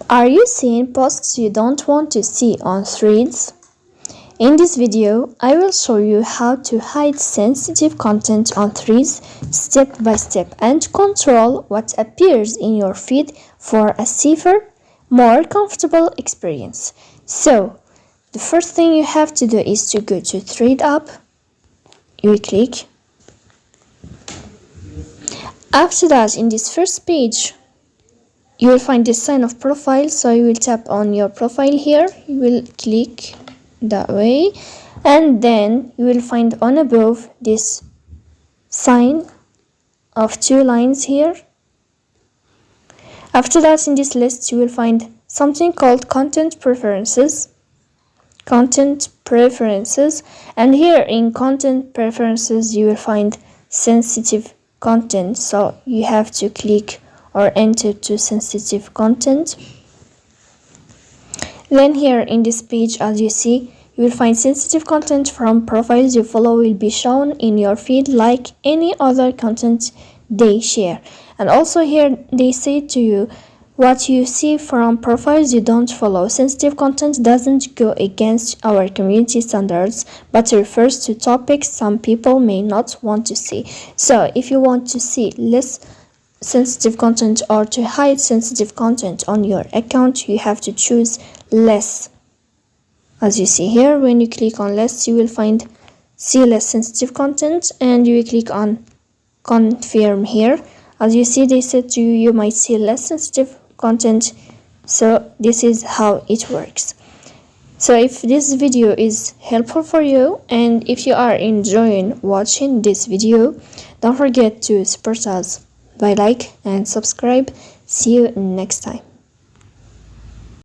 Are you seeing posts you don't want to see on Threads? In this video, I will show you how to hide sensitive content on Threads step by step and control what appears in your feed for a safer, more comfortable experience. So, the first thing you have to do is to go to Thread app. You will click. After that, in this first page, you will find this sign of profile, so you will tap on your profile here. You will click that way, and then you will find on above this sign of two lines here. After that, in this list, you will find something called content preferences. And here in content preferences, you will find sensitive content, so you have to click or enter to sensitive content. Then here in this page, as you see, you will find sensitive content from profiles you follow will be shown in your feed like any other content they share. And also here they say to you what you see from profiles you don't follow. Sensitive content doesn't go against our community standards, but refers to topics some people may not want to see. So if you want to see less sensitive content or to hide sensitive content on your account, you have to choose less. As you see here, when you click on less, you will find see less sensitive content, and you will click on confirm here. As you see, they said to you, you might see less sensitive content. So this is how it works. So if this video is helpful for you, and if you are enjoying watching this video, don't forget to support us by like and subscribe. See you next time.